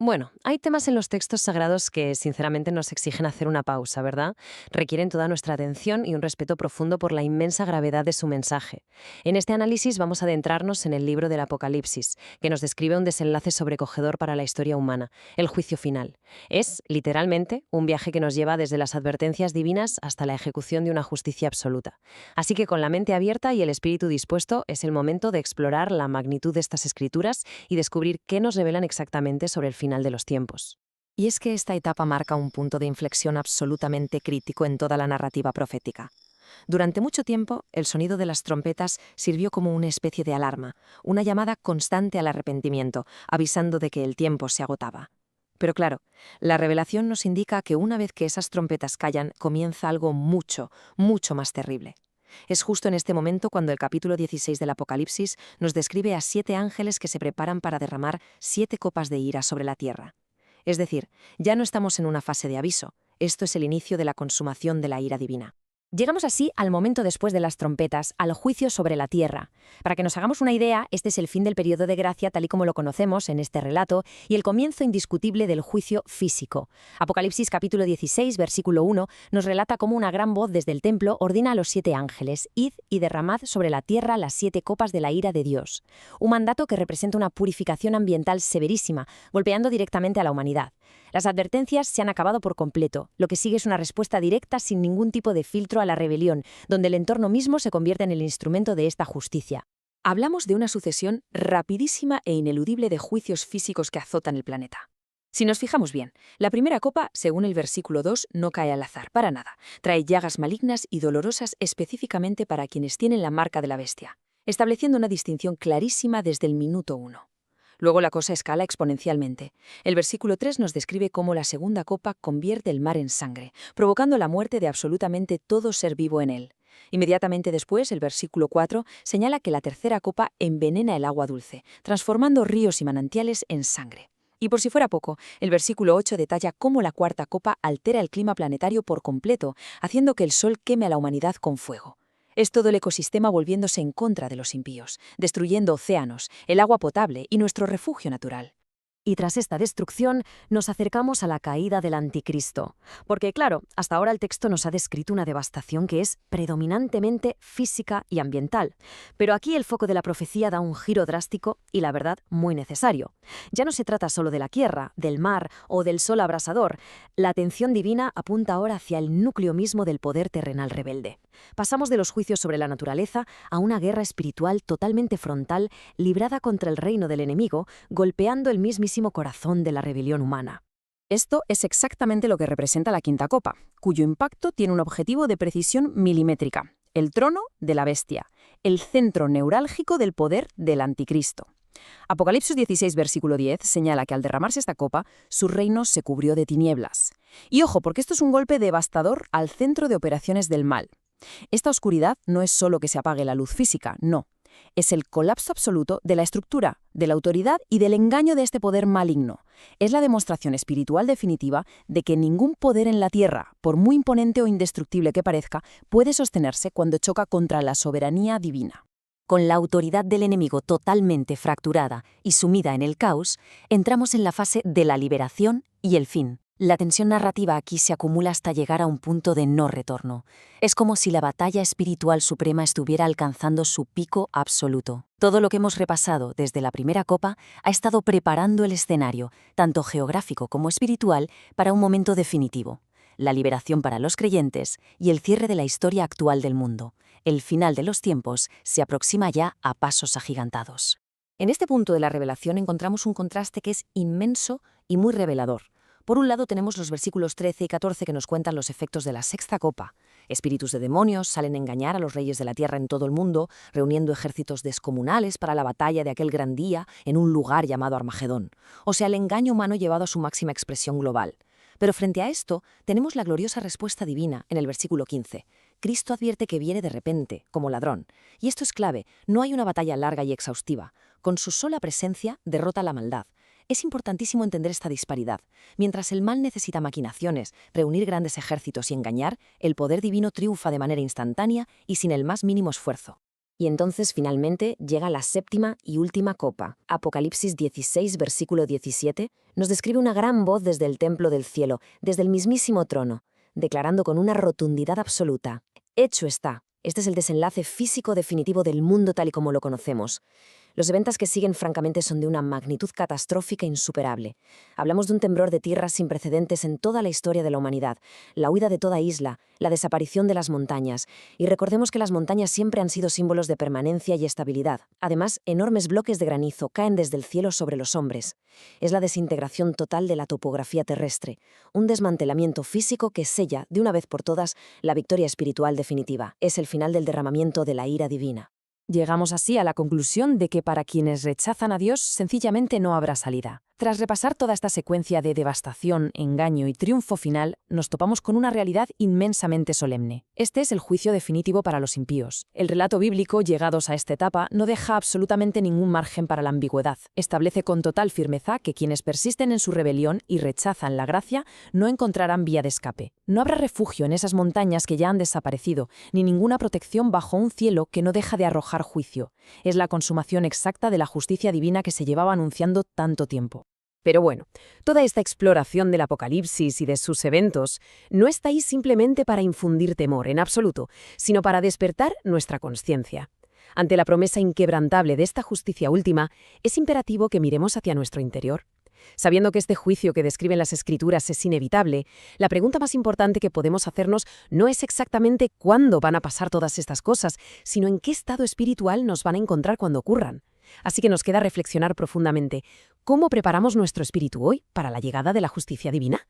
Bueno, hay temas en los textos sagrados que sinceramente nos exigen hacer una pausa, ¿verdad? Requieren toda nuestra atención y un respeto profundo por la inmensa gravedad de su mensaje. En este análisis vamos a adentrarnos en el libro del Apocalipsis, que nos describe un desenlace sobrecogedor para la historia humana, el juicio final. Es, literalmente, un viaje que nos lleva desde las advertencias divinas hasta la ejecución de una justicia absoluta. Así que con la mente abierta y el espíritu dispuesto es el momento de explorar la magnitud de estas escrituras y descubrir qué nos revelan exactamente sobre el final de los tiempos. Y es que esta etapa marca un punto de inflexión absolutamente crítico en toda la narrativa profética. Durante mucho tiempo, el sonido de las trompetas sirvió como una especie de alarma, una llamada constante al arrepentimiento, avisando de que el tiempo se agotaba. Pero claro, la revelación nos indica que una vez que esas trompetas callan, comienza algo mucho, mucho más terrible. Es justo en este momento cuando el capítulo 16 del Apocalipsis nos describe a 7 ángeles que se preparan para derramar 7 copas de ira sobre la tierra. Es decir, ya no estamos en una fase de aviso, esto es el inicio de la consumación de la ira divina. Llegamos así al momento después de las trompetas, al juicio sobre la tierra. Para que nos hagamos una idea, este es el fin del periodo de gracia tal y como lo conocemos en este relato y el comienzo indiscutible del juicio físico. Apocalipsis capítulo 16, versículo 1, nos relata cómo una gran voz desde el templo ordena a los 7 ángeles: «Id y derramad sobre la tierra las 7 copas de la ira de Dios». Un mandato que representa una purificación ambiental severísima, golpeando directamente a la humanidad. Las advertencias se han acabado por completo. Lo que sigue es una respuesta directa sin ningún tipo de filtro a la rebelión, donde el entorno mismo se convierte en el instrumento de esta justicia. Hablamos de una sucesión rapidísima e ineludible de juicios físicos que azotan el planeta. Si nos fijamos bien, la primera copa, según el versículo 2, no cae al azar, para nada. Trae llagas malignas y dolorosas específicamente para quienes tienen la marca de la bestia, estableciendo una distinción clarísima desde el minuto 1. Luego la cosa escala exponencialmente. El versículo 3 nos describe cómo la segunda copa convierte el mar en sangre, provocando la muerte de absolutamente todo ser vivo en él. Inmediatamente después, el versículo 4 señala que la tercera copa envenena el agua dulce, transformando ríos y manantiales en sangre. Y por si fuera poco, el versículo 8 detalla cómo la cuarta copa altera el clima planetario por completo, haciendo que el sol queme a la humanidad con fuego. Es todo el ecosistema volviéndose en contra de los impíos, destruyendo océanos, el agua potable y nuestro refugio natural. Y tras esta destrucción, nos acercamos a la caída del anticristo. Porque claro, hasta ahora el texto nos ha descrito una devastación que es predominantemente física y ambiental. Pero aquí el foco de la profecía da un giro drástico y, la verdad, muy necesario. Ya no se trata solo de la tierra, del mar o del sol abrasador. La atención divina apunta ahora hacia el núcleo mismo del poder terrenal rebelde. Pasamos de los juicios sobre la naturaleza a una guerra espiritual totalmente frontal, librada contra el reino del enemigo, golpeando el mismísimo corazón de la rebelión humana. Esto es exactamente lo que representa la quinta copa, cuyo impacto tiene un objetivo de precisión milimétrica: el trono de la bestia, el centro neurálgico del poder del anticristo. Apocalipsis 16, versículo 10, señala que al derramarse esta copa, su reino se cubrió de tinieblas. Y ojo, porque esto es un golpe devastador al centro de operaciones del mal. Esta oscuridad no es solo que se apague la luz física, no. Es el colapso absoluto de la estructura, de la autoridad y del engaño de este poder maligno. Es la demostración espiritual definitiva de que ningún poder en la tierra, por muy imponente o indestructible que parezca, puede sostenerse cuando choca contra la soberanía divina. Con la autoridad del enemigo totalmente fracturada y sumida en el caos, entramos en la fase de la liberación y el fin. La tensión narrativa aquí se acumula hasta llegar a un punto de no retorno. Es como si la batalla espiritual suprema estuviera alcanzando su pico absoluto. Todo lo que hemos repasado desde la primera copa ha estado preparando el escenario, tanto geográfico como espiritual, para un momento definitivo: la liberación para los creyentes y el cierre de la historia actual del mundo. El final de los tiempos se aproxima ya a pasos agigantados. En este punto de la revelación encontramos un contraste que es inmenso y muy revelador. Por un lado tenemos los versículos 13 y 14 que nos cuentan los efectos de la sexta copa. Espíritus de demonios salen a engañar a los reyes de la tierra en todo el mundo, reuniendo ejércitos descomunales para la batalla de aquel gran día en un lugar llamado Armagedón. O sea, el engaño humano llevado a su máxima expresión global. Pero frente a esto, tenemos la gloriosa respuesta divina en el versículo 15. Cristo advierte que viene de repente, como ladrón. Y esto es clave: no hay una batalla larga y exhaustiva. Con su sola presencia derrota la maldad. Es importantísimo entender esta disparidad. Mientras el mal necesita maquinaciones, reunir grandes ejércitos y engañar, el poder divino triunfa de manera instantánea y sin el más mínimo esfuerzo. Y entonces finalmente llega la séptima y última copa. Apocalipsis 16, versículo 17, nos describe una gran voz desde el templo del cielo, desde el mismísimo trono, declarando con una rotundidad absoluta: hecho está. Este es el desenlace físico definitivo del mundo tal y como lo conocemos. Los eventos que siguen francamente son de una magnitud catastrófica insuperable. Hablamos de un temblor de tierra sin precedentes en toda la historia de la humanidad, la huida de toda isla, la desaparición de las montañas. Y recordemos que las montañas siempre han sido símbolos de permanencia y estabilidad. Además, enormes bloques de granizo caen desde el cielo sobre los hombres. Es la desintegración total de la topografía terrestre, un desmantelamiento físico que sella, de una vez por todas, la victoria espiritual definitiva. Es el final del derramamiento de la ira divina. Llegamos así a la conclusión de que para quienes rechazan a Dios sencillamente no habrá salida. Tras repasar toda esta secuencia de devastación, engaño y triunfo final, nos topamos con una realidad inmensamente solemne. Este es el juicio definitivo para los impíos. El relato bíblico, llegados a esta etapa, no deja absolutamente ningún margen para la ambigüedad. Establece con total firmeza que quienes persisten en su rebelión y rechazan la gracia no encontrarán vía de escape. No habrá refugio en esas montañas que ya han desaparecido, ni ninguna protección bajo un cielo que no deja de arrojar juicio. Es la consumación exacta de la justicia divina que se llevaba anunciando tanto tiempo. Pero bueno, toda esta exploración del Apocalipsis y de sus eventos no está ahí simplemente para infundir temor, en absoluto, sino para despertar nuestra conciencia. Ante la promesa inquebrantable de esta justicia última, es imperativo que miremos hacia nuestro interior. Sabiendo que este juicio que describen las Escrituras es inevitable, la pregunta más importante que podemos hacernos no es exactamente cuándo van a pasar todas estas cosas, sino en qué estado espiritual nos van a encontrar cuando ocurran. Así que nos queda reflexionar profundamente: ¿cómo preparamos nuestro espíritu hoy para la llegada de la justicia divina?